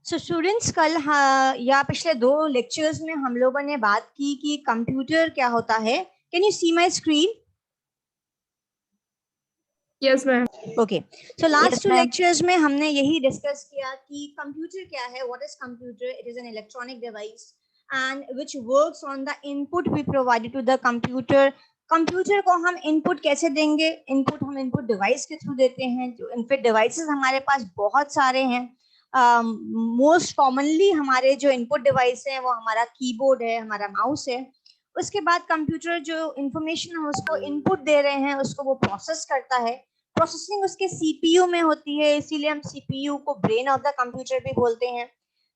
So students कल या पिछले 2 लेक्चर्स में हम लोगों ने बात की कि कंप्यूटर क्या होता है. Can you see my screen? Yes ma'am. Okay. So last Yes, 2 lectures में हमने यही डिस्कस किया कि कंप्यूटर क्या है. What is computer? It is an electronic device and which works on the input we provided to the computer. Computer को हम input कैसे देंगे? इनपुट हम इनपुट डिवाइस के थ्रू देते हैं. जो इनपुट डिवाइसेस हमारे पास बहुत सारे हैं. मोस्ट कॉमनली हमारे जो इनपुट डिवाइस है वो हमारा कीबोर्ड है, हमारा माउस है. उसके बाद कंप्यूटर जो इंफॉर्मेशन हम उसको इनपुट दे रहे हैं उसको वो प्रोसेस करता है. प्रोसेसिंग उसके सीपीयू में होती है, इसीलिए हम सीपीयू को ब्रेन ऑफ द कंप्यूटर भी बोलते हैं.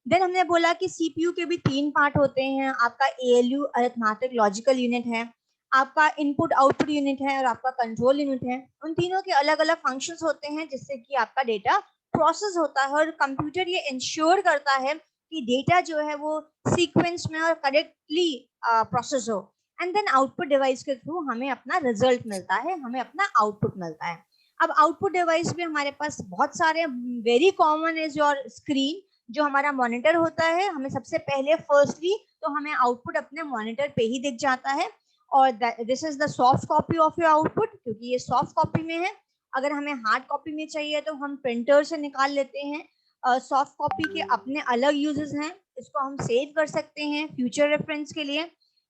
देन हमने बोला कि सीपीयू के भी 3 पार्ट होते हैं. आपका एएलयू अरिथमेटिक लॉजिकल यूनिट है, आपका इनपुट आउटपुट यूनिट है और आपका कंट्रोल यूनिट है. उन तीनों के अलग अलग फंक्शंस होते हैं जिससे कि आपका डेटा प्रोसेस होता है और कंप्यूटर ये इंश्योर करता है कि डेटा जो है वो सीक्वेंस में और करेक्टली प्रोसेस हो. एंड देन आउटपुट डिवाइस के थ्रू हमें अपना रिजल्ट मिलता है, हमें अपना आउटपुट मिलता है. अब आउटपुट डिवाइस भी हमारे पास बहुत सारे. Very common is your screen, जो हमारा मॉनिटर होता है. हमें सबसे पहले फर्स्टली तो हमें आउटपुट अपने मॉनिटर पे ही दिख जाता है और this is the soft copy of your output, क्योंकि ये सॉफ्ट कॉपी में है. अगर हमें हार्ड कॉपी में चाहिए तो हम प्रिंटर से निकाल लेते हैं. सॉफ्ट कॉपी के अपने अलग यूजेस हैं. इसको हम सेव कर सकते हैं फ्यूचर रेफरेंस के लिए.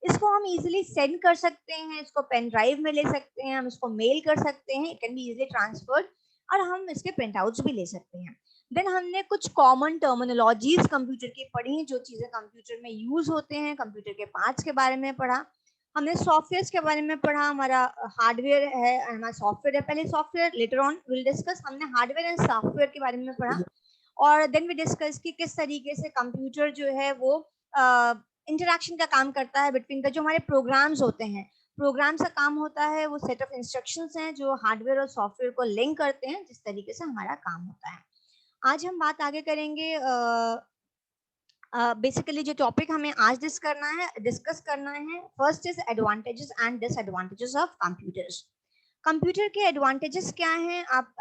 इसको हम इजीली सेंड कर सकते हैं, इसको पेन ड्राइव में ले सकते हैं, हम इसको मेल कर सकते हैं, it can be easily transferred, और हम इसके प्रिंट आउट्स भी ले सकते हैं. देन हमने कुछ कॉमन टर्मिनोलॉजीज कंप्यूटर की पढ़ी, जो चीजें कंप्यूटर में यूज होते हैं. कंप्यूटर के पार्ट्स के बारे में पढ़ा. हमने सॉफ्टवेयर के बारे में पढ़ा. हमारा हार्डवेयर है, हमारा सॉफ्टवेयर है. पहले software, later on will discuss. हमने हार्डवेयर एंड सॉफ्टवेयर के बारे में पढ़ा और देन वी डिस्कस कि किस तरीके से कंप्यूटर जो है वो इंटरैक्शन का काम करता है बिटवीन द जो हमारे प्रोग्राम्स होते हैं. प्रोग्राम्स का काम होता है वो सेट ऑफ इंस्ट्रक्शंस हैं जो हार्डवेयर और सॉफ्टवेयर को लिंक करते हैं, जिस तरीके से हमारा काम होता है. आज हम बात आगे करेंगे. बेसिकली जो टॉपिक हमें आज डिस्कस करना है, first is advantages and disadvantages of computers. Computer के एडवांटेजेस क्या हैं? आप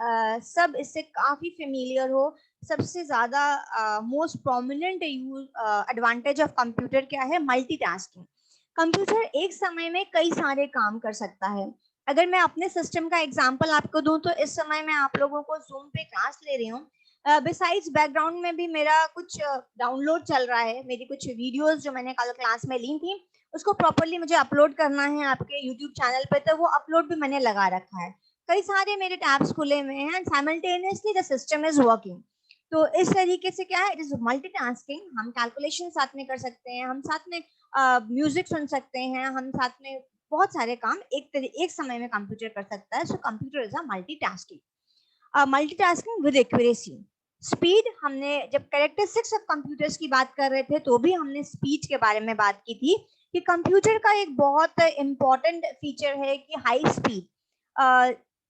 सब इससे काफी फेमिलियर हो. सबसे ज्यादा most prominent advantage of computer क्या है? मल्टीटास्किंग. कंप्यूटर एक समय में कई सारे काम कर सकता है. अगर मैं अपने सिस्टम का एग्जांपल आपको दूं तो इस समय मैं आप लोगों को जूम पे क्लास ले रही हूँ. बिसाइड्स बैकग्राउंड में भी मेरा कुछ डाउनलोड चल रहा है. मेरी कुछ वीडियोस जो मैंने कल क्लास में ली थी उसको प्रॉपर्ली मुझे अपलोड करना है आपके यूट्यूब चैनल पे, तो वो अपलोड भी मैंने लगा रखा है. कई सारे मेरे टैब्स खुले हुए हैं, simultaneously the system is working. तो इस तरीके से क्या है, इट इज मल्टीटास्किंग. हम कैलकुलेशन साथ में कर सकते हैं, हम साथ में म्यूजिक सुन सकते हैं, हम साथ में बहुत सारे काम एक समय में कंप्यूटर कर सकता है. So computer is a multitasking with accuracy. Speed, हमने जब कैरेक्टरिस्टिक्स ऑफ कंप्यूटर्स की बात कर रहे थे तो भी हमने स्पीड के बारे में बात की थी कि कंप्यूटर का एक बहुत इंपॉर्टेंट फीचर है कि हाई स्पीड.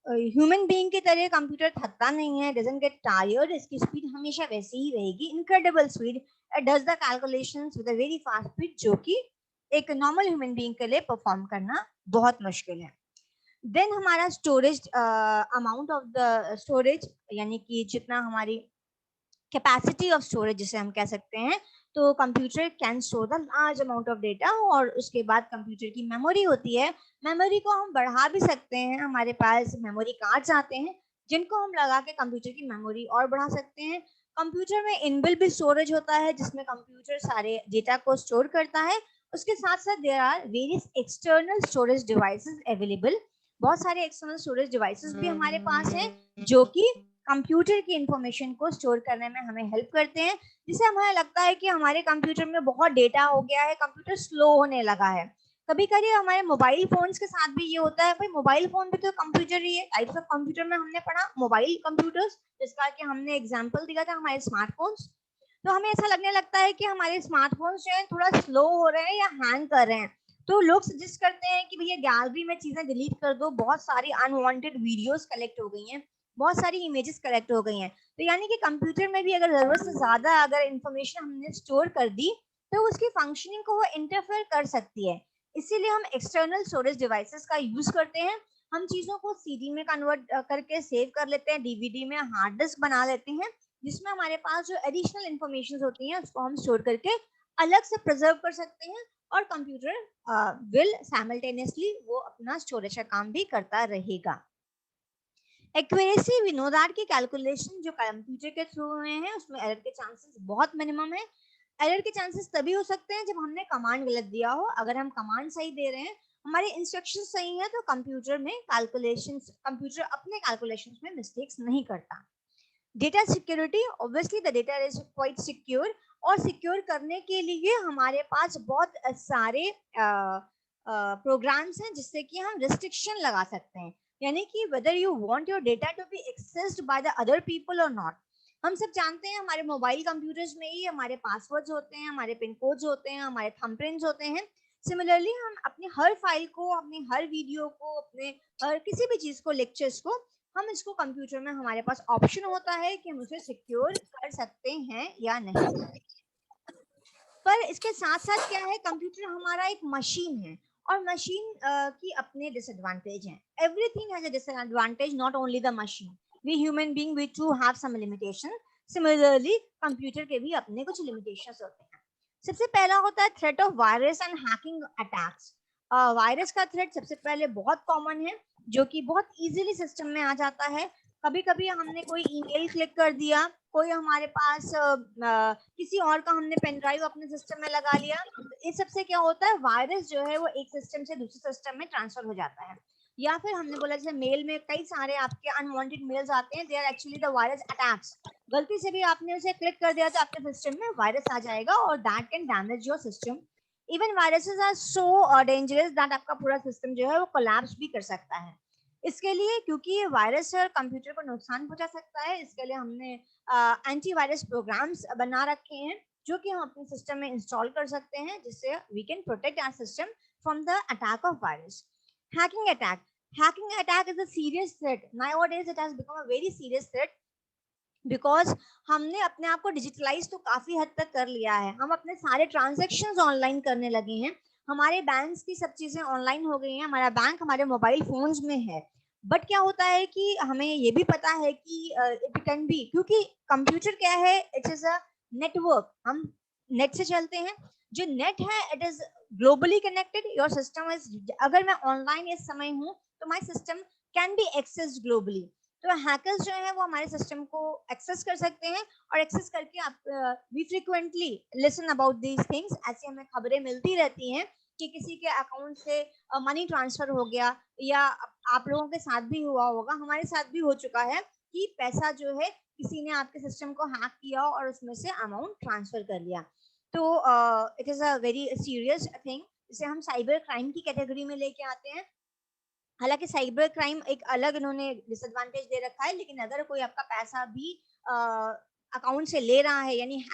ह्यूमन बीइंग की तरह कंप्यूटर थकता नहीं है, डजंट गेट टायर्ड. इसकी स्पीड हमेशा वैसी ही रहेगी, incredible speed. It does the calculations with a very fast speed, जो कि एक नॉर्मल ह्यूमन बीइंग के लिए परफॉर्म करना बहुत मुश्किल है. देन हमारा storage, amount of the storage, यानी कि जितना हमारी कैपेसिटी ऑफ स्टोरेज जिसे हम कह सकते हैं. तो computer can store the large amount of data. और उसके बाद कंप्यूटर की मेमोरी होती है. मेमोरी को हम बढ़ा भी सकते हैं. हमारे पास मेमोरी कार्ड्स आते हैं जिनको हम लगा के कंप्यूटर की मेमोरी और बढ़ा सकते हैं. कंप्यूटर में इनबिल्ट भी स्टोरेज होता है जिसमें कंप्यूटर सारे डेटा को स्टोर करता है. उसके साथ साथ there are various external storage devices available. बहुत सारे एक्सटर्नल स्टोरेज डिवाइसेस भी हमारे पास हैं जो कि कंप्यूटर की इंफॉर्मेशन को स्टोर करने में हमें हेल्प करते हैं. जिससे हमें लगता है कि हमारे कंप्यूटर में बहुत डेटा हो गया है, कंप्यूटर स्लो होने लगा है. कभी कभी हमारे मोबाइल फोन्स के साथ भी ये होता है. भाई मोबाइल फोन भी तो कंप्यूटर ही है. टाइप्स ऑफ कंप्यूटर में हमने पढ़ा मोबाइल कंप्यूटर्स, जिसका कि हमने एग्जांपल दिया था हमारे स्मार्टफोन्स. तो हमें ऐसा लगने लगता है कि हमारे स्मार्टफोन्स जो है थोड़ा स्लो हो रहे हैं या हैंग कर रहे हैं. तो लोग सजेस्ट करते हैं कि भैया गैलरी में चीजें डिलीट कर दो, बहुत सारी अनवांटेड वीडियोस कलेक्ट हो गई हैं, बहुत सारी इमेजेस कलेक्ट हो गई हैं. तो यानी कि कंप्यूटर में भी अगर जरूरत से ज्यादा अगर इंफॉर्मेशन हमने स्टोर कर दी तो उसकी फंक्शनिंग को वो इंटरफेयर कर सकती है. इसीलिए हम एक्सटर्नल स्टोरेज डिवाइसेस का यूज करते हैं. हम चीजों को सीडी में कन्वर्ट करके सेव कर लेते हैं, डीवीडी में, हार्ड डिस्क बना लेते हैं, जिसमें हमारे पास जो एडिशनल इंफॉर्मेशन होती हैं उसको हम स्टोर करके अलग से प्रिजर्व कर सकते हैं, और कंप्यूटर विल साइमल्टेनियसली वो अपना स्टोरेज का काम भी करता रहेगा। एक्यूरेसी, वी नो दैट कि कैलकुलेशन जो कंप्यूटर के थ्रू हुए हैं उसमें एरर के चांसेस बहुत मिनिमम है। एरर के चांसेस तभी हो सकते हैं जब हमने कमांड गलत दिया हो। अगर हम कमांड सही दे रहे हैं, हमारे इंस्ट्रक्शन सही है, तो कंप्यूटर अपने कैलकुलेशंस में मिस्टेक्स नहीं करता। Data security, obviously the data is quite secure, और सिक्योर करने के लिए हमारे पास बहुत सारे प्रोग्राम्स हैं जिससे कि हम रिस्ट्रिक्शन लगा सकते हैं, यानी कि whether you want your data to be accessed by the other people और नॉट। हम सब जानते हैं हमारे मोबाइल कंप्यूटर्स में ही हमारे पासवर्ड्स होते हैं, हमारे पिन कोड्स होते हैं, हमारे थंबप्रिंट्स होते हैं। सिमिलरली हम अपनी हर फाइल को, अपनी हर वीडियो को, अपने हर किसी भी चीज को, लेक्चर्स को, हम इसको कंप्यूटर में हमारे पास ऑप्शन होता है कि हम उसे सिक्योर कर सकते हैं या नहीं। पर इसके साथ साथ क्या है, कंप्यूटर हमारा एक मशीन है, और मशीन की अपने डिसएडवांटेज हैं। Everything has a disadvantage, not only the machine. We human being we too have some limitation. Similarly computer के भी अपने कुछ लिमिटेशंस होते हैं। सबसे पहला होता है threat of virus and hacking attacks. Virus का थ्रेट सबसे पहले बहुत कॉमन है, जो कि बहुत इजीली सिस्टम में आ जाता है। कभी कभी हमने कोई ईमेल क्लिक कर दिया, कोई हमारे पास किसी और का हमने पेन ड्राइव अपने सिस्टम में लगा लिया, तो इस सबसे क्या होता है, वायरस जो है वो एक सिस्टम से दूसरे सिस्टम में ट्रांसफर हो जाता है। या फिर हमने बोला जैसे मेल में कई सारे आपके अनवांटेड मेल्स आते हैं, they are actually the virus attacks. गलती से भी आपने उसे क्लिक कर दिया तो आपके सिस्टम में वायरस आ जाएगा, और that can damage your system. Even viruses are so dangerous that आपका पूरा सिस्टम जो है वो कोलैप्स भी कर सकता है। इसके लिए, क्योंकि ये वायरस है और कंप्यूटर को नुकसान पहुंचा सकता है, इसके लिए हमने एंटीवायरस प्रोग्राम्स बना रखे हैं जो कि हम अपने सिस्टम में इंस्टॉल कर सकते हैं, जिससे we can protect our system from the attack of virus. Hacking attack, hacking attack is a serious threat. Nowadays it has become a very serious threat, because हमने अपने आप को डिजिटलाइज तो काफी हद तक कर लिया है। हम अपने सारे ट्रांजेक्शन ऑनलाइन करने लगे हैं, हमारे बैंक की सब चीजें ऑनलाइन हो गई हैं, हमारा बैंक हमारे मोबाइल फोन्स में है। बट क्या होता है कि हमें ये भी पता है कि इट कैन बी, क्योंकि कंप्यूटर क्या है, इट इज अ नेटवर्क, हम नेट से चलते हैं। जो नेट है it is globally connected, your system is, अगर मैं ऑनलाइन इस समय हूँ तो my system can be accessed globally. तो हैकर्स जो है वो हमारे सिस्टम को एक्सेस कर सकते हैं, और एक्सेस करके आप we frequently listen about these things. ऐसी हमें खबरें मिलती रहती हैं कि किसी के अकाउंट से मनी ट्रांसफर हो गया, या आप लोगों के साथ भी हुआ होगा, हमारे साथ भी हो चुका है कि पैसा जो है किसी ने आपके सिस्टम को हैक किया और उसमें से अमाउंट ट्रांसफर कर लिया। तो it is a very serious thing, जिसे हम साइबर क्राइम की कैटेगरी में लेके आते हैं। हालांकि साइबर क्राइम एक अलग इन्होंने डिसएडवांटेज दे रखा है, लेकिन अगर कोई आपका पैसा भी अकाउंट से ले रहा है, यानी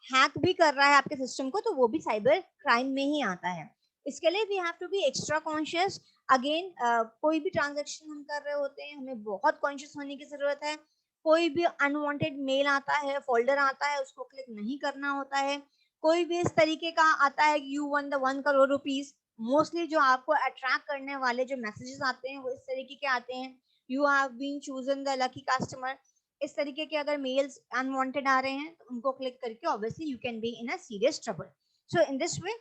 हैक भी कर रहा है आपके सिस्टम को, तो वो भी साइबर क्राइम में ही आता है। इसके लिए we have to be extra conscious. Again, कोई भी ट्रांजेक्शन हम कर रहे होते हैं, हमें बहुत कॉन्शियस होने की जरूरत है। कोई भी अनवांटेड मेल आता है, फोल्डर आता है, उसको क्लिक नहीं करना होता है। कोई भी इस तरीके का आता है कि you one the 1 crore rupees, mostly जो आपको अट्रैक्ट करने वाले जो मैसेजेस आते हैं वो इस तरीके के आते हैं, you have been chosen the lucky customer. इस तरीके के अगर मेल्स अनवांटेड आ रहे हैं तो उनको क्लिक करके obviously you can be in a serious trouble. So in this way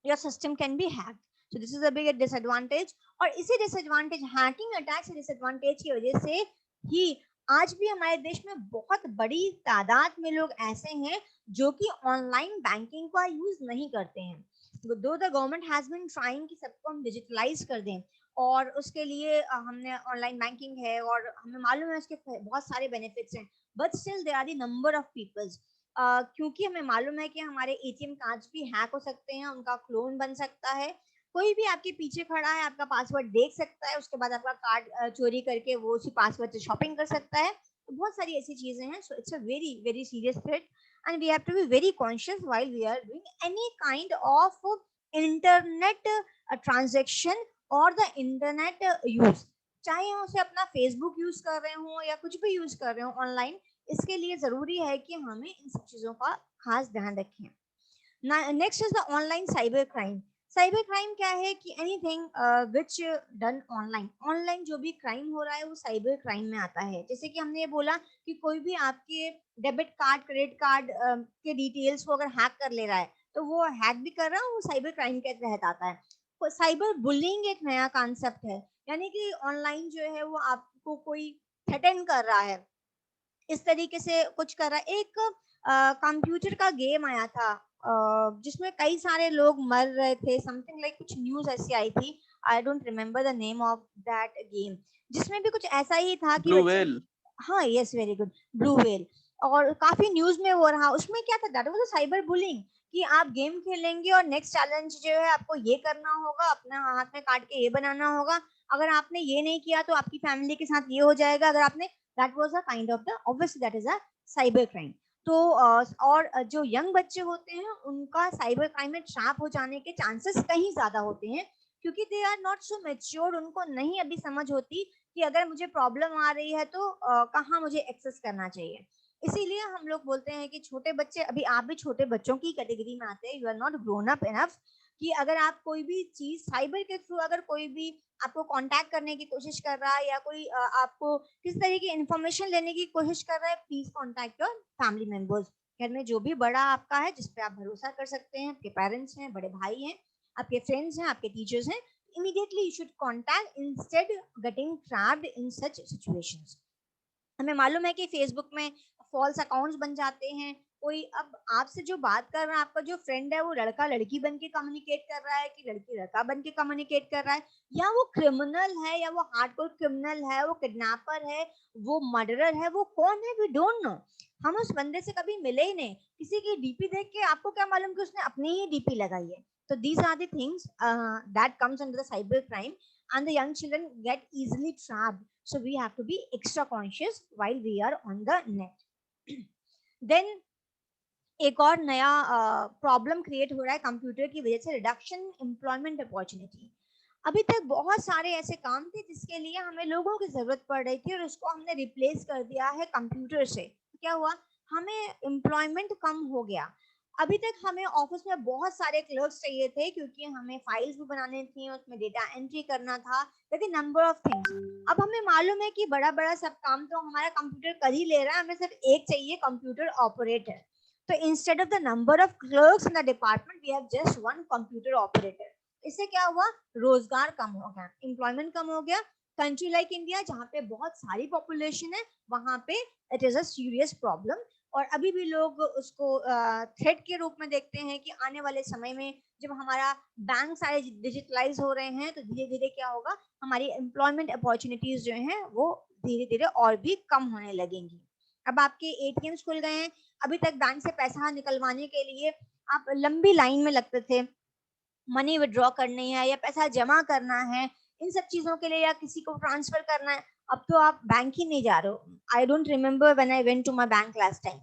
your system can be hacked. So this is a big disadvantage. और इसी डिसएडवांटेज, हैकिंग अटैक से डिसएडवांटेज की वजह से ही आज भी हमारे देश में बहुत बड़ी तादाद में लोग ऐसे हैं जो कि ऑनलाइन बैंकिंग का यूज नहीं करते हैं। Though the government has been trying कि सबको हम डिजिटलाइज कर दें, और उसके लिए हमने ऑनलाइन बैंकिंग है और हमें मालूम है उसके बहुत सारे बेनिफिट्स हैं, but still there are the number of peoples. क्योंकि हमें मालूम है कि हमारे एटीएम कार्ड्स भी हैक हो सकते हैं, उनका क्लोन बन सकता है, कोई भी आपके पीछे खड़ा है आपका पासवर्ड देख सकता है, उसके बाद आपका कार्ड चोरी करके वो उसी पासवर्ड से शॉपिंग कर सकता है। तो बहुत सारी ऐसी चीजें हैं। So it's a very very serious threat, and we have to be very conscious while we are doing any kind of internet transaction or the internet use, चाहे हम उसे अपना फेसबुक यूज कर रहे हो या कुछ भी यूज कर रहे हो ऑनलाइन। इसके लिए जरूरी है कि हमें इन सब चीजों का खास ध्यान रखें। Next is the online cyber crime. Cyber crime क्या है कि anything which done online, online जो भी क्राइम हो रहा है वो साइबर क्राइम में आता है। जैसे कि हमने ये बोला कि कोई भी आपके डेबिट कार्ड, क्रेडिट कार्ड के डिटेल्स को अगर हैक कर ले रहा है तो वो हैक भी कर रहा है, वो साइबर क्राइम के तहत आता है। साइबर बुलिंग एक नया कॉन्सेप्ट है, यानी कि ऑनलाइन जो है वो आपको कोई थ्रेटन कर रहा है, इस तरीके से कुछ कर रहा है। एक कंप्यूटर का गेम आया था जिसमें कई सारे लोग मर रहे थे, समथिंग लाइक कुछ न्यूज ऐसी आई थी, आई don't remember the name of that game, जिसमें भी कुछ ऐसा ही था कि ब्लू बच्चे, वेल। हाँ yes very good, blue whale. और काफी न्यूज में हो रहा, उसमें क्या था, दैट वाज साइबर बुलिंग, कि आप गेम खेलेंगे और नेक्स्ट चैलेंज जो है आपको ये करना होगा, अपने हाथ में काट के ये बनाना होगा, अगर आपने ये नहीं किया तो आपकी फैमिली के साथ ये हो जाएगा, अगर आपने, that was a kind of the, obviously that is a cyber crime. तो और जो यंग बच्चे होते हैं उनका साइबर क्राइम में ट्रैप हो जाने के चांसेस कहीं ज्यादा होते हैं, क्योंकि they are not so matured, उनको नहीं अभी समझ होती कि अगर मुझे प्रॉब्लम आ रही है तो कहाँ मुझे एक्सेस करना चाहिए। इसीलिए हम लोग बोलते हैं कि छोटे बच्चे, अभी आप भी छोटे बच्चों की कैटेगरी में आते हैं, you are not grown up enough, कि अगर आप कोई भी चीज साइबर के थ्रू, अगर कोई भी आपको कांटेक्ट करने की कोशिश कर रहा है या कोई आपको किस तरह की इंफॉर्मेशन लेने की कोशिश कर रहा है, please contact your family members. घर में जो भी बड़ा आपका है जिस पे आप भरोसा कर सकते हैं, आपके पेरेंट्स हैं, बड़े भाई हैं, आपके फ्रेंड्स हैं, आपके टीचर्स हैं, immediately you should contact instead getting trapped in such situations। हमें मालूम है कि फेसबुक में फॉल्स अकाउंट्स बन जाते हैं, कोई अब आपसे जो बात कर रहा है, आपका जो फ्रेंड है वो लड़का लड़की बन के कम्युनिकेट कर रहा है कि लड़की लड़का बन के कम्युनिकेट कर रहा है, या वो क्रिमिनल है, या वो हार्डकोर क्रिमिनल है, वो किडनैपर है, वो मर्डरर है, वो कौन है, वी डोंट नो। हम उस बंदे से कभी मिले ही नहीं, किसी की डीपी देख के आपको क्या मालूम कि उसने अपनी ही डीपी लगाई है। तो these are the things that comes under the cyber crime, and the young children get easily trapped, so we have to be extra conscious while we are on the net। then एक और नया problem create हो रहा है computer की वजह से, reduction employment opportunity. अभी तक बहुत सारे ऐसे काम थे जिसके लिए हमें लोगों की जरूरत पड़ रही थी और उसको हमने रिप्लेस कर दिया है कंप्यूटर से। क्या हुआ, हमें एम्प्लॉयमेंट कम हो गया। अभी तक हमें ऑफिस में बहुत सारे क्लर्क्स चाहिए थे क्योंकि हमें फाइल्स भी बनाने थी, उसमें डेटा एंट्री करना था, लेकिन नंबर ऑफ थिंग्स। अब हमें मालूम है कि बड़ा बड़ा सब काम तो हमारा कंप्यूटर कर ही ले रहा है, हमें सिर्फ एक चाहिए, कंप्यूटर ऑपरेटर। तो instead of the number of clerks in the department we have just one computer operator. इससे क्या हुआ, रोजगार कम हो गया, एम्प्लॉयमेंट कम हो गया। कंट्री लाइक इंडिया जहाँ पे बहुत सारी पॉपुलेशन है, वहां पे it is a serious problem. और अभी भी लोग उसको थ्रेट के रूप में देखते हैं कि आने वाले समय में जब हमारा बैंक सारे डिजिटलाइज हो रहे हैं तो धीरे धीरे क्या होगा, हमारी एम्प्लॉयमेंट अपॉर्चुनिटीज जो हैं वो धीरे धीरे और भी कम होने लगेंगी। अब आपके एटीएम खुल गए हैं, अभी तक बैंक से पैसा निकलवाने के लिए आप लंबी लाइन में लगते थे, मनी विड्रॉ करनी है या पैसा जमा करना है, इन सब चीजों के लिए, या किसी को ट्रांसफर करना है, अब तो आप बैंक ही नहीं जा रहे हो। I don't remember when I went to my bank last time,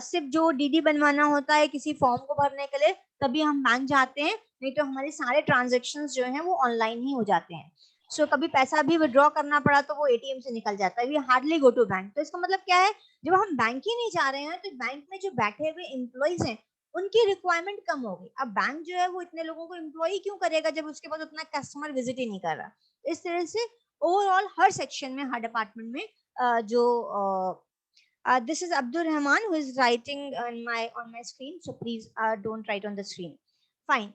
सिर्फ जो डीडी बनवाना होता है किसी फॉर्म को भरने के लिए तभी हम बैंक जाते हैं, नहीं तो हमारे सारे ट्रांजेक्शन जो हैं वो ऑनलाइन ही हो जाते हैं। सो कभी पैसा भी विड्रॉ करना पड़ा तो वो एटीएम से निकल जाता है, we hardly go to bank. तो इसका मतलब क्या है, जब हम बैंक ही नहीं जा रहे हैं तो बैंक में जो बैठे हुए एम्प्लॉइज हैं उनकी रिक्वायरमेंट कम होगी। अब बैंक जो है वो इतने लोगों को एम्प्लॉय क्यों करेगा जब उसके पास उतना कस्टमर विजिट ही नहीं कर रहा। इस तरह से ओवरऑल हर सेक्शन में, हर डिपार्टमेंट में जो this is Abdul Rahman who is writing on my screen, so please don't write on the screen. Fine.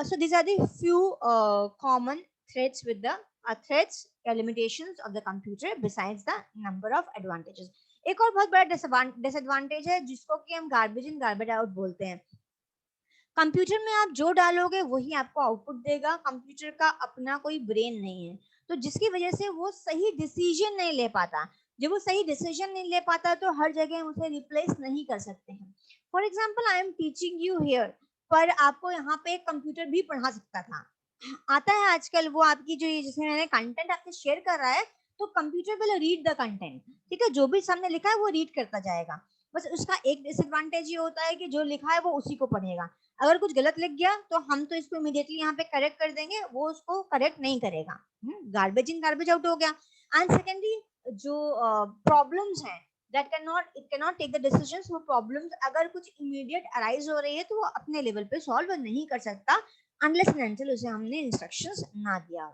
So these are the few common threats with the threats limitations of the computer besides the number of advantages। एक और बहुत बड़ा disadvantage है जिसको कि हम garbage in garbage out बोलते हैं। कंप्यूटर में आप जो डालोगे वही आपको आउटपुट देगा, कंप्यूटर का अपना कोई ब्रेन नहीं है, तो जिसकी वजह से वो सही डिसीजन नहीं ले पाता। जब वो सही डिसीजन नहीं ले पाता तो हर जगह हम उसे रिप्लेस नहीं कर सकते हैं। For example I am teaching you here, पर आपको यहाँ पे कंप्यूटर भी पढ़ा सकता था, आता है आजकल वो आपकी जो ये जिसमें मैंने कंटेंट आपसे शेयर कर रहा है, तो computer will read the content, ठीक है, जो भी सामने लिखा है वो रीड करता जाएगा। बस उसका एक डिसएडवांटेज ये होता है कि जो लिखा है वो उसी को पढ़ेगा, अगर कुछ गलत लिख गया तो हम तो इसको इमीडिएटली यहाँ पे करेक्ट कर देंगे, वो उसको करेक्ट नहीं करेगा। गार्बेज इन गार्बेज आउट हो गया। एंड सेकेंडली जो प्रॉब्लम्स हैं, that can not take the decisions, वो प्रॉब्लम्स अगर कुछ इमीडिएट अराइज हो रही है तो वो अपने लेवल पे सॉल्व नहीं कर सकता, अनलेस एंड अनटिल उसे हमने इंस्ट्रक्शंस ना दिया।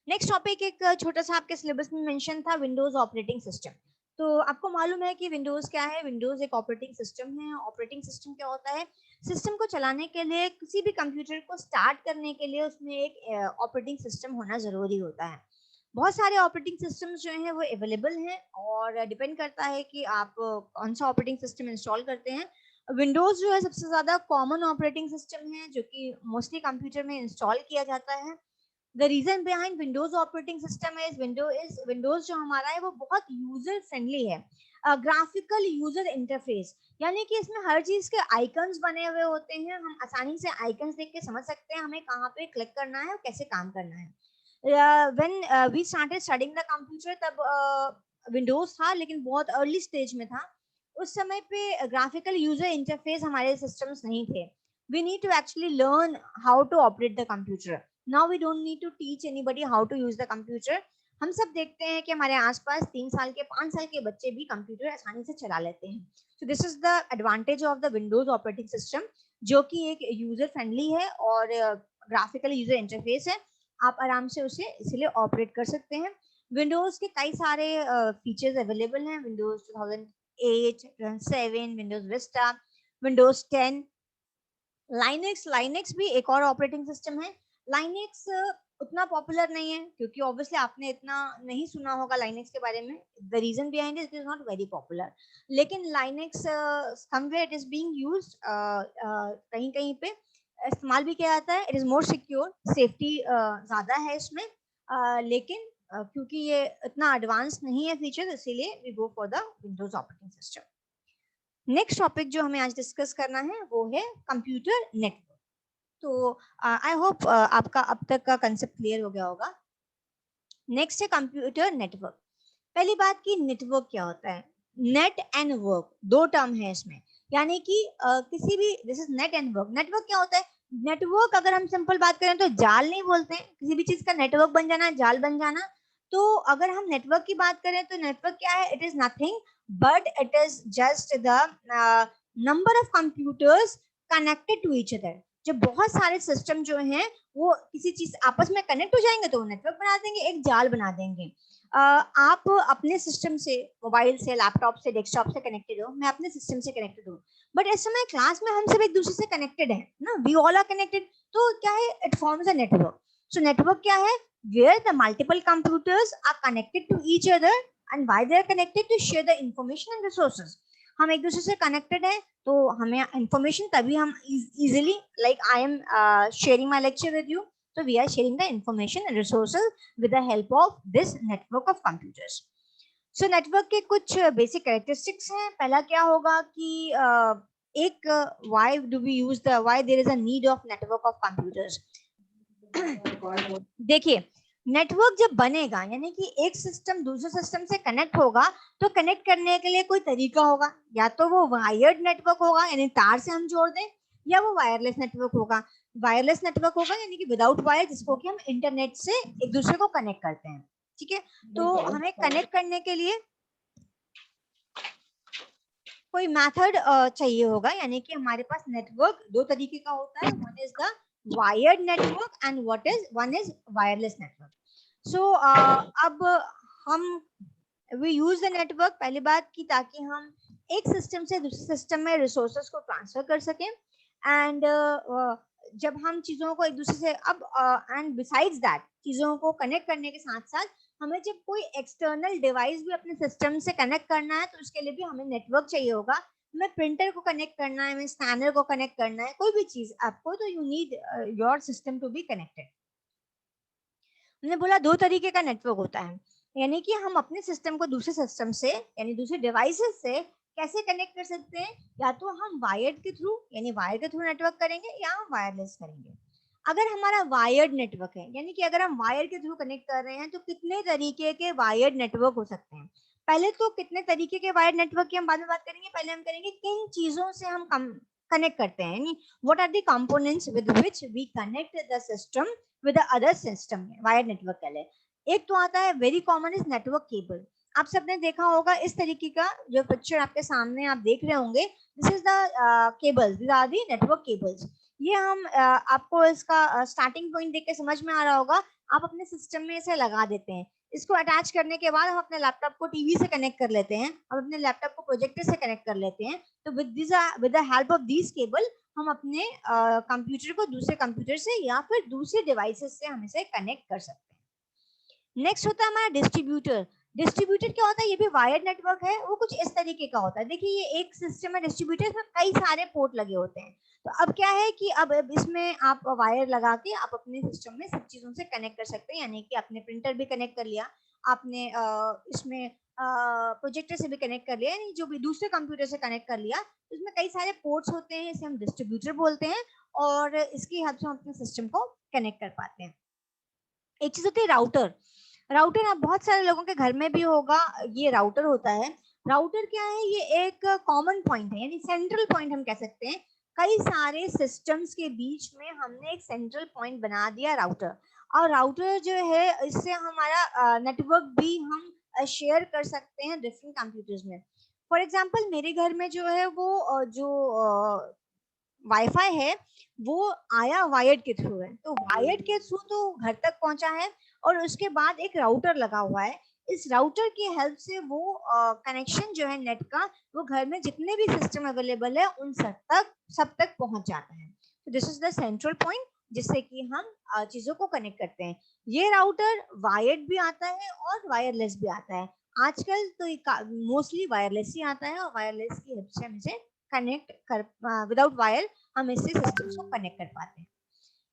नेक्स्ट टॉपिक एक छोटा सा आपके सिलेबस में मेंशन था, विंडोज ऑपरेटिंग सिस्टम। तो आपको मालूम है कि विंडोज क्या है? विंडोज एक ऑपरेटिंग सिस्टम है। ऑपरेटिंग सिस्टम क्या होता है? सिस्टम को चलाने के लिए, किसी भी कंप्यूटर को स्टार्ट करने के लिए उसमें एक ऑपरेटिंग सिस्टम होना जरूरी होता है। बहुत सारे ऑपरेटिंग सिस्टम्स जो हैं वो अवेलेबल हैं और डिपेंड करता है कि आप कौन सा ऑपरेटिंग सिस्टम इंस्टॉल करते हैं। विंडोज जो है सबसे ज्यादा कॉमन ऑपरेटिंग सिस्टम है जो कि मोस्टली कंप्यूटर में इंस्टॉल किया जाता है। The reason behind Windows operating system is Windows जो हमारा है वो बहुत यूजर फ्रेंडली है। ग्राफिकल यूजर इंटरफेस, यानी कि इसमें हर चीज के आइकन्स बने हुए होते हैं। हम आसानी से आइकन्स देख के समझ सकते हैं हमें कहाँ पे क्लिक करना है और कैसे काम करना है। When we started studying the computer, तब विंडोज था लेकिन बहुत अर्ली स्टेज में था। उस समय पे ग्राफिकल यूजर इंटरफेस हमारे सिस्टम्स नहीं थे। We need to actually learn how to operate the computer. Now we don't need to teach anybody how to use the computer. हम सब देखते हैं कि हमारे आसपास 3 साल के 5 साल के बच्चे भी कंप्यूटर आसानी से चला लेते हैं। So this is the advantage of the Windows operating system, जो कि एक यूजर फ्रेंडली है और ग्राफिकल यूजर इंटरफेस है। आप आराम से उसे इसलिए ऑपरेट कर सकते हैं। विंडोज के कई सारे फीचर्स अवेलेबल हैं। Windows 2008, 2007, Windows Vista, Windows 10, Linux भी एक और ऑपरेटिंग सिस्टम है। लाइनेक्स उतना पॉपुलर नहीं है क्योंकि ऑब्वियसली आपने इतना नहीं सुना होगा लाइनेक्स के बारे में। The reason behind it is not very popular. लेकिन Linux somewhere it is being used, कहीं कहीं पे इस्तेमाल भी किया जाता है। It is more secure, safety ज्यादा है इसमें। लेकिन क्योंकि ये इतना एडवांस नहीं है फीचर, इसीलिए we go for the Windows operating system. Next topic जो हमें आज डिस्कस करना है वो है कंप्यूटर नेटवर्क। तो आई होप आपका अब तक का कंसेप्ट क्लियर हो गया होगा। नेक्स्ट है कंप्यूटर नेटवर्क। पहली बात कि नेटवर्क क्या होता है? नेट एंड वर्क, दो टर्म है इसमें। यानी कि किसी भी, this is net and work. Network क्या होता है? नेटवर्क अगर हम सिंपल बात करें तो जाल नहीं बोलते हैं। किसी भी चीज का नेटवर्क बन जाना, जाल बन जाना। तो अगर हम नेटवर्क की बात करें तो नेटवर्क क्या है? It is nothing but it is just the number of computers connected to each other. जब बहुत सारे सिस्टम जो हैं वो किसी चीज आपस में कनेक्ट हो जाएंगे तो वो नेटवर्क बना देंगे, एक जाल बना देंगे। आप अपने सिस्टम से, मोबाइल से, लैपटॉप से, डेस्कटॉप से कनेक्टेड हो, मैं अपने सिस्टम से कनेक्टेड हूँ। बट इस समय क्लास में हम सब एक दूसरे से कनेक्टेड है ना, वी ऑल आर कनेक्टेड। तो क्या है? It forms a network. So network क्या है? Where the multiple computers are connected to each other and why they are connected to share the information and resources. हम एक दूसरे से कनेक्टेड है तो हमें इंफॉर्मेशन तभी हम easily, like I am sharing my lecture with you, so we are sharing the information and resources with the help of this network of computers. So network के कुछ basic characteristics हैं। पहला क्या होगा कि एक why do we use the, why there is a need of network of computers. देखिए, network जब बनेगा यानी कि एक सिस्टम दूसरे सिस्टम से कनेक्ट होगा तो कनेक्ट करने के लिए कोई तरीका होगा। या तो वो वायर्ड नेटवर्क होगा यानी तार से हम जोड़ दें, या वो वायरलेस नेटवर्क होगा। वायरलेस नेटवर्क होगा यानी कि विदाउट वायर, जिसको कि हम इंटरनेट से एक दूसरे को कनेक्ट करते हैं। ठीक है, तो हमें कनेक्ट करने के लिए कोई मेथड चाहिए होगा। यानी कि हमारे पास नेटवर्क दो तरीके का होता है, one is the wired network and one is wireless network. So अब हम वी यूज द नेटवर्क, पहली बात की, ताकि हम एक सिस्टम से दूसरे सिस्टम में रिसोर्सेज को ट्रांसफर कर सकें। एंड जब हम चीजों को एक दूसरे से अब एंड बिसाइड्स दैट, चीजों को कनेक्ट करने के साथ साथ हमें जब कोई एक्सटर्नल डिवाइस भी अपने सिस्टम से कनेक्ट करना है तो उसके लिए भी हमें नेटवर्क चाहिए होगा। हमें प्रिंटर को कनेक्ट करना है, हमें स्कैनर को कनेक्ट करना है, कोई भी चीज आपको, तो you need your system to be connected. हमने बोला दो तरीके का नेटवर्क होता है, यानी कि हम अपने सिस्टम को दूसरे सिस्टम से यानी दूसरे डिवाइसेस से कैसे कनेक्ट कर सकते हैं। या तो हम वायर्ड के थ्रू यानी वायर के थ्रू नेटवर्क करेंगे, या हम वायरलेस करेंगे। अगर हमारा वायर्ड नेटवर्क है यानी कि अगर हम वायर के थ्रू कनेक्ट कर रहे हैं तो कितने तरीके के वायर्ड नेटवर्क हो सकते हैं। पहले तो कितने तरीके के वायर्ड नेटवर्क की हम बाद में बात करेंगे, पहले हम करेंगे किन चीजों से हम कनेक्ट करते हैं, यानी what are the components with which we connect the system with the other system wired network के लिए। एक तो आता है very common is network cable. आप सबने देखा होगा इस तरीके का जो पिक्चर आपके सामने आप देख रहे होंगे, this is the cables, this are the network cables. ये हम आपको इसका स्टार्टिंग पॉइंट देख के समझ में आ रहा होगा। आप अपने सिस्टम में इसे लगा देते हैं। इसको अटैच करने के बाद हम अपने लैपटॉप को टीवी से कनेक्ट कर लेते हैं, हम अपने लैपटॉप को प्रोजेक्टर से कनेक्ट कर लेते हैं। तो with the help of these cable हम अपने कंप्यूटर को दूसरे कंप्यूटर से या फिर दूसरे डिवाइसेस से हम इसे कनेक्ट कर सकते हैं। नेक्स्ट होता है हमारा डिस्ट्रीब्यूटर। डिस्ट्रीब्यूटर क्या होता है? ये भी वायर्ड नेटवर्क है, वो कुछ इस तरीके का होता है। देखिए ये एक सिस्टम है डिस्ट्रीब्यूटर में कई सारे पोर्ट लगे होते हैं। तो अब क्या है कि अब इसमें आप वायर लगा के आप अपने सिस्टम में सब चीजों से कनेक्ट कर सकते हैं, यानी कि आपने प्रिंटर भी कनेक्ट कर लिया, आपने इसमें प्रोजेक्टर से भी कनेक्ट कर लिया, यानी जो भी दूसरे कंप्यूटर से कनेक्ट कर लिया। इसमें कई सारे पोर्ट्स होते हैं, इसे हम डिस्ट्रीब्यूटर बोलते हैं, और इसकी हेल्प से हम अपने सिस्टम को कनेक्ट कर पाते हैं। एक चीज होती है राउटर। राउटर आप बहुत सारे लोगों के घर में भी होगा, ये राउटर होता है। राउटर क्या है? ये एक कॉमन पॉइंट है, यानी सेंट्रल पॉइंट हम कह सकते हैं। कई सारे सिस्टम्स के बीच में हमने एक सेंट्रल पॉइंट बना दिया राउटर। और राउटर जो है, इससे हमारा नेटवर्क भी हम शेयर कर सकते हैं डिफरेंट कंप्यूटर्स में। फॉर एग्जांपल मेरे घर में जो है वो जो वाईफाई है वो आया वायर्ड के थ्रू है, तो वायर्ड के थ्रू तो घर तक पहुंचा है, और उसके बाद एक राउटर लगा हुआ है। इस राउटर की हेल्प से वो कनेक्शन जो है नेट का, वो घर में जितने भी सिस्टम अवेलेबल है उन सब तक पहुंच जाता है। तो this is the central point जिससे कि हम चीजों को कनेक्ट करते हैं। ये राउटर वायर्ड भी आता है और वायरलेस भी आता है। आजकल तो मोस्टली वायरलेस ही आता है, और वायरलेस की हेल्प से हम इसे कनेक्ट कर विदाउट वायर हम इससे सिस्टम्स को कनेक्ट कर पाते हैं।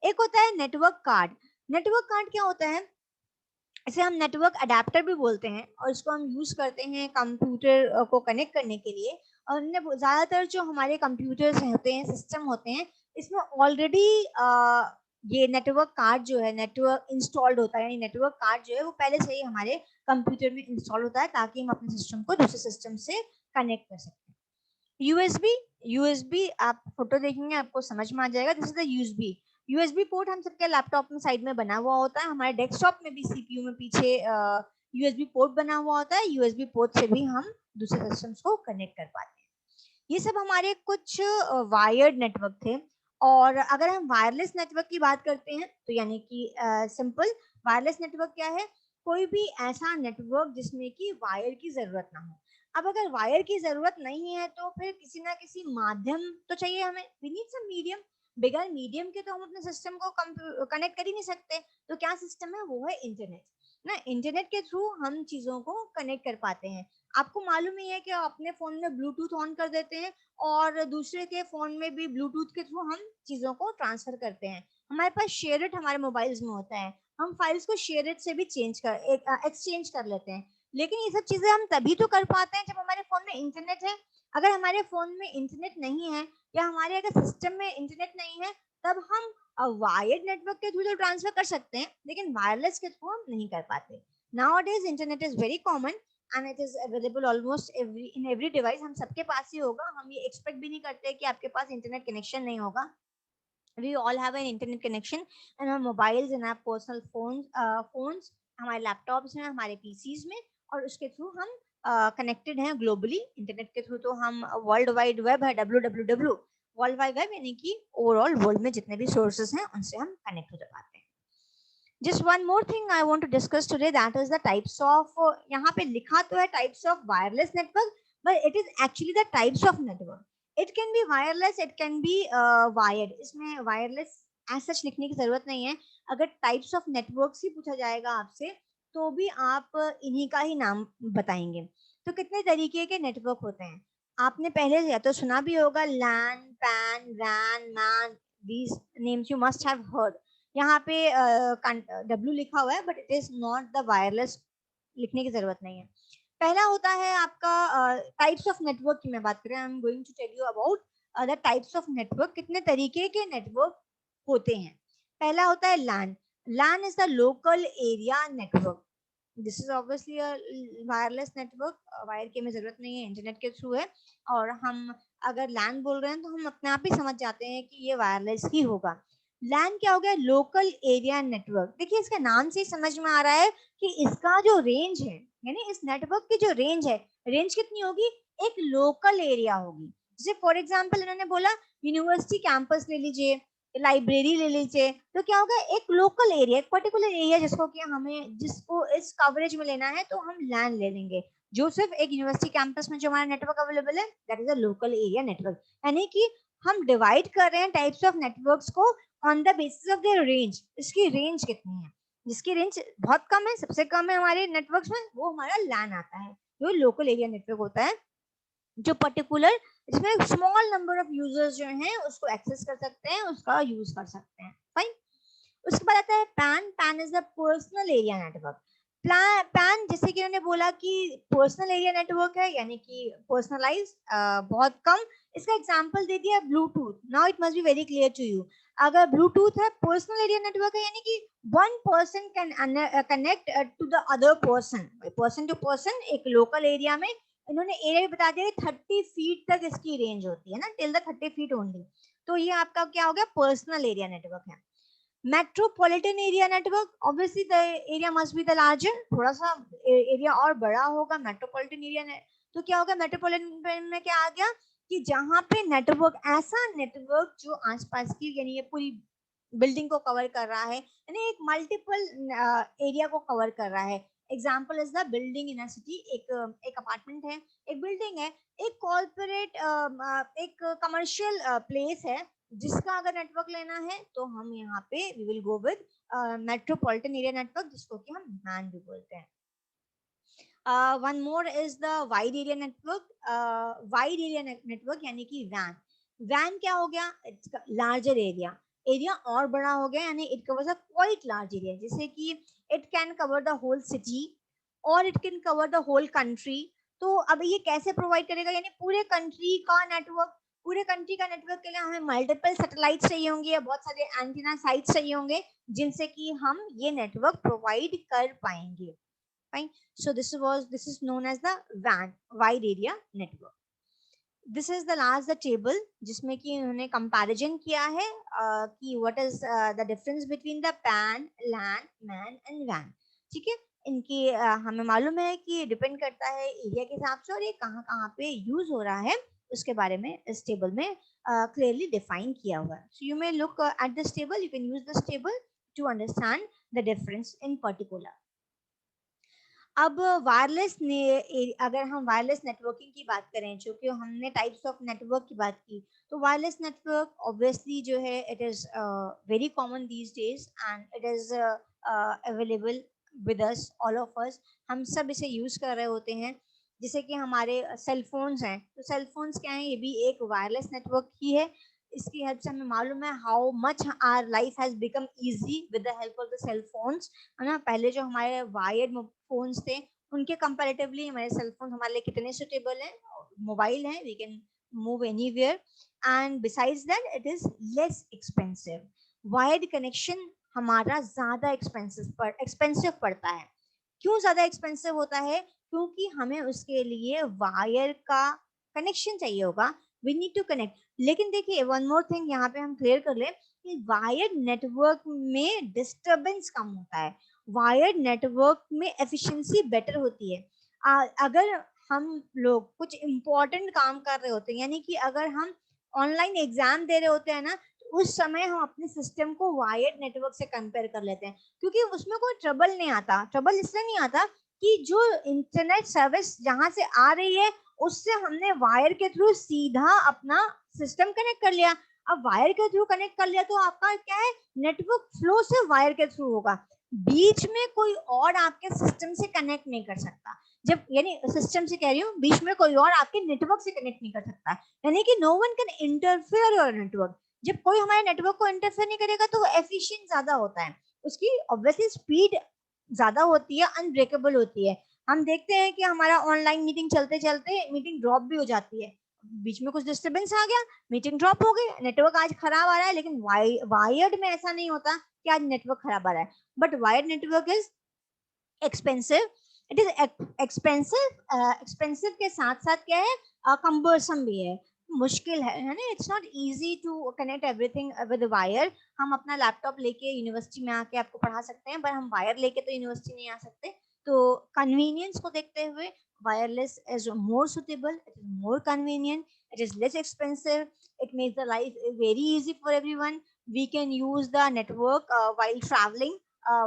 एक होता है नेटवर्क कार्ड। नेटवर्क कार्ड क्या होता है? इसे हम नेटवर्क अडेप्टर भी बोलते हैं, और इसको हम यूज करते हैं कंप्यूटर को कनेक्ट करने के लिए। और ज्यादातर जो हमारे कंप्यूटर्स होते हैं, सिस्टम होते हैं, इसमें ऑलरेडी ये नेटवर्क कार्ड जो है नेटवर्क इंस्टॉल्ड होता है, यानी नेटवर्क कार्ड जो है वो पहले से ही हमारे कंप्यूटर में इंस्टॉल होता है, ताकि हम अपने सिस्टम को दूसरे सिस्टम से कनेक्ट कर सकते हैं। यूएसबी। यूएसबी आप फोटो देखेंगे आपको समझ में आ जाएगा। This is the USB. USB port हम सबके लैपटॉप में साइड में बना हुआ होता है। हमारे डेस्कटॉप में भी सीपीयू में पीछे यूएसबी पोर्ट बना हुआ होता है। यूएसबी पोर्ट से भी हम दूसरे सिस्टम्स को कनेक्ट कर पाते हैं। ये सब हमारे कुछ वायर्ड नेटवर्क थे। और अगर हम वायरलेस नेटवर्क की बात करते हैं, तो यानी कि सिंपल वायरलेस नेटवर्क क्या है? कोई भी ऐसा नेटवर्क जिसमें कि वायर की जरूरत ना हो। अब अगर वायर की जरूरत नहीं है तो फिर किसी ना किसी माध्यम तो चाहिए हमें। We need some medium. बगैर मीडियम के तो हम अपने सिस्टम को कनेक्ट कर ही नहीं सकते। तो क्या सिस्टम है? वो है इंटरनेट ना। इंटरनेट के थ्रू हम चीजों को कनेक्ट कर पाते हैं। आपको मालूम ही है कि आप अपने फोन में ब्लूटूथ ऑन कर देते हैं, और दूसरे के फोन में भी ब्लूटूथ के थ्रू हम चीजों को ट्रांसफर करते हैं। हमारे पास शेयरिट हमारे मोबाइल्स में होता है, हम फाइल्स को शेयरिट से भी एक्सचेंज कर लेते हैं। लेकिन ये सब चीजें हम तभी तो कर पाते हैं जब हमारे फोन में इंटरनेट है। अगर हमारे फोन में इंटरनेट नहीं है, या हमारे अगर सिस्टम में इंटरनेट नहीं है, तब हम वायर्ड नेटवर्क के थ्रू तो ट्रांसफर कर सकते हैं, लेकिन वायरलेस के थ्रू हम नहीं कर पाते। Nowadays internet is very common, and it is available almost in every device. हम सबके पास ही होगा। हम ये एक्सपेक्ट भी नहीं करते कि आपके पास इंटरनेट कनेक्शन नहीं होगा। We all have an internet connection in our mobiles, in our personal phones, हमारे लैपटॉप्स में, हमारे पीसीज में, और उसके थ्रू हम कनेक्टेड हैं ग्लोबली। इंटरनेट के थ्रू तो हम वर्ल्ड वाइड वेब है, www वर्ल्ड वाइड वेब, यानी कि ओवरऑल वर्ल्ड में जितने भी सोर्सेस हैं उनसे हम कनेक्ट हो जाते हैं। Just one more thing I want to discuss today, that is the types of यहाँ पे लिखा तो है types of wireless network, but it is actually the types of network. It can be wireless, it can be wired. इसमें wireless as such लिखने की जरूरत नहीं है। अगर types of networks ही पूछा जाएगा आपसे, तो भी आप इन्हीं का ही नाम बताएंगे। तो कितने तरीके के नेटवर्क होते हैं आपने पहले या तो सुना भी होगा, LAN, PAN, RAN, MAN, these names you must have heard. यहाँ पे W लिखा हुआ है, but it is not the wireless, लिखने की जरूरत नहीं है। पहला होता है आपका टाइप्स ऑफ नेटवर्क की मैं बात करें, I am going to tell you about the types of network, कितने तरीके के नेटवर्क होते हैं। पहला होता है LAN. LAN is the local area network. This is obviously wireless network, wire की हमें जरूरत नहीं है, इंटरनेट के थ्रू है। और हम अगर लैन बोल रहे हैं तो हम अपने आप ही समझ जाते हैं कि ये वायरलेस ही होगा। लैन क्या हो गया? Local area network. देखिए इसके नाम से ही समझ में आ रहा है कि इसका जो रेंज है, यानी इस नेटवर्क की जो रेंज है, रेंज कितनी होगी? एक लोकल एरिया होगी। जैसे फॉर एग्जांपल इन्होंने बोला यूनिवर्सिटी कैंपस ले लीजिए, लाइब्रेरी ले लीजिए, तो क्या होगा, एक लोकल एरिया, एक पर्टिकुलर एरिया जिसको कि हमें, जिसको इस कवरेज में लेना है, तो हम लैंड ले लेंगे। जो सिर्फ एक यूनिवर्सिटी कैंपस में जो हमारा नेटवर्क अवेलेबल है, that is a local area network. यानी कि हम डिवाइड कर रहे हैं टाइप्स ऑफ नेटवर्क्स को on the basis of their range. इसकी रेंज कितनी है, जिसकी रेंज बहुत कम है, सबसे कम है हमारे नेटवर्क्स में, वो हमारा लैन आता है, जो लोकल एरिया नेटवर्क होता है, जो पर्टिकुलर, इसमें स्मॉल नंबर ऑफ यूजर्स जो हैं उसको एक्सेस कर सकते हैं, उसका यूज कर सकते हैं। फाइन। उसके बाद आता है pan. Pan is the personal area network. Pan, जैसे कि उन्होंने बोला कि पर्सनल एरिया नेटवर्क है, यानी कि पर्सनलाइज, बहुत कम। इसका एग्जांपल दे दिया bluetooth. Now it must be very clear to you. अगर ब्लूटूथ है, पर्सनल एरिया नेटवर्क है, यानी कि one person can connect to the other person, person to person, एक लोकल एरिया में। इन्होंने एरिया भी बता दिया, 30 फीट तक इसकी रेंज होती है ना, टिल द 30 फीट ओनली। तो ये आपका क्या हो गया, पर्सनल एरिया नेटवर्क है। Metropolitan area network, obviously the area must be the larger, थोड़ा सा एरिया और बड़ा होगा मेट्रोपॉलिटन एरिया ने। तो क्या होगा, मेट्रोपॉलिटन में क्या आ गया कि जहां पे नेटवर्क, ऐसा नेटवर्क जो आसपास की, यानी ये पूरी बिल्डिंग को कवर कर रहा है, यानी एक मल्टीपल एरिया को कवर कर रहा है। Example is the building in a city. एक अपार्टमेंट है, एक बिल्डिंग है, एक कॉर्पोरेट, एक कमर्शियल प्लेस है, जिसका अगर नेटवर्क लेना है तो हम यहाँ पे we will go with metropolitan area network, जिसको कि हम मैन भी बोलते हैं। One more is the wide area network. Wide area network यानी कि वैन। वैन क्या हो गया, इट्स लार्जर एरिया, एरिया और बड़ा हो गया, यानी it covers a quite large area, जैसे कि it can cover the whole city और it can cover the whole country. तो अब ये कैसे प्रोवाइड करेगा, यानी पूरे कंट्री का नेटवर्क। पूरे कंट्री का नेटवर्क के लिए हमें मल्टीपल सैटेलाइट चाहिए होंगे, या बहुत सारे एंटीना साइट्स चाहिए होंगे, जिनसे कि हम ये नेटवर्क प्रोवाइड कर पाएंगे। Fine. So this is known as the WAN, wide area network. This is the last the table जिसमें कि उन्होंने comparison किया है कि what is the difference between the PAN, LAN, MAN and WAN. ठीक है, इनकी हमें मालूम है कि डिपेंड करता है एरिया के हिसाब से, और ये कहाँ कहाँ पे यूज हो रहा है उसके बारे में इस टेबल में क्लियरली डिफाइन किया हुआ है. So you may look at this table, you can use this table to understand the difference in particular. अब वायरलेस ने, अगर हम वायरलेस नेटवर्किंग की बात करें, जो कि हमने टाइप्स ऑफ नेटवर्क की बात की, तो वायरलेस नेटवर्क ऑब्वियसली जो है it is very common these days and it is available with us, all of us. हम सब इसे यूज कर रहे होते हैं, जैसे कि हमारे सेल फोन्स हैं, तो सेल फोन्स क्या है, ये भी एक वायरलेस नेटवर्क ही है। इसकी हेल्प से हमें मालूम है how much our life has become easy with the help of the cell phones, है ना। पहले जो हमारे वायर्ड फोन्स थे, उनके कंपैरेटिवली हमारे सेल फोन हमारे लिए कितने सुटेबल हैं, मोबाइल हैं, we can move anywhere, and besides that it is less expensive. Wired connection हमारा ज्यादा एक्सपेंसिव पड़ता है। क्यों ज्यादा एक्सपेंसिव होता है, क्योंकि हमें उसके लिए वायर का कनेक्शन चाहिए होगा, वी नीड टू कनेक्ट। लेकिन देखिए वन मोर थिंग यहाँ पे हम क्लियर कर लें कि वायर्ड नेटवर्क में डिस्टरबेंस कम होता है, वायर्ड नेटवर्क में एफिशिएंसी बेटर होती है। अगर हम लोग कुछ इंपॉर्टेंट काम कर रहे होते हैं, यानी कि अगर हम ऑनलाइन एग्जाम दे रहे होते हैं ना, तो उस समय हम अपने सिस्टम को वायर्ड नेटवर्क से कंपेयर कर लेते हैं, क्योंकि उसमें कोई ट्रबल नहीं आता। ट्रबल इसलिए नहीं आता कि जो इंटरनेट सर्विस जहां से आ रही है उससे हमने वायर के थ्रू सीधा अपना सिस्टम कनेक्ट कर लिया। अब वायर के थ्रू कनेक्ट कर लिया तो आपका क्या है, नेटवर्क फ्लो से वायर के थ्रू होगा, बीच में कोई और आपके सिस्टम से कनेक्ट नहीं कर सकता। जब, यानी सिस्टम से कह रही हूँ, बीच में कोई और आपके नेटवर्क से कनेक्ट नहीं कर सकता, यानी कि no one can interfere your network. जब कोई हमारे नेटवर्क को इंटरफेयर नहीं करेगा तो वो एफिशिएंट ज्यादा होता है, उसकी ऑब्वियसली स्पीड ज्यादा होती है, अनब्रेकेबल होती है। हम देखते हैं कि हमारा ऑनलाइन मीटिंग चलते चलते मीटिंग ड्रॉप भी हो जाती है, बीच में कुछ डिस्टरबेंस आ गया, मीटिंग ड्रॉप हो गई, नेटवर्क आज खराब आ रहा है। लेकिन वायर्ड में ऐसा नहीं होता कि आज नेटवर्क खराब आ रहा है, but wired network is expensive. It is expensive के साथ साथ क्या है, कंबर्सम भी है, मुश्किल है ना। It's not easy to connect everything with wire. हम अपना लैपटॉप लेके यूनिवर्सिटी में आके आपको पढ़ा सकते हैं, पर हम वायर लेके तो यूनिवर्सिटी नहीं आ सकते। तो कन्वीनियंस को देखते हुए wireless is more suitable, it is more convenient, it is less expensive, it makes the life very easy for everyone, We can use the network while traveling,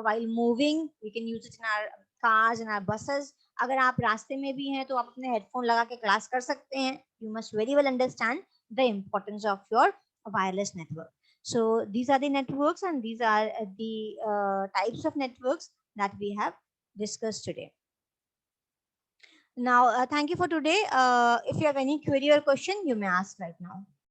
while moving. We can use it in our cars, in our buses. अगर आप रास्ते में भी हैं तो आप अपने headphone लगा के क्लास कर सकते हैं. You must very well understand the importance of your wireless network. So these are the networks, and these are the types of networks that we have discussed today. Now, thank you for today. If you have any query or question, you may ask right now.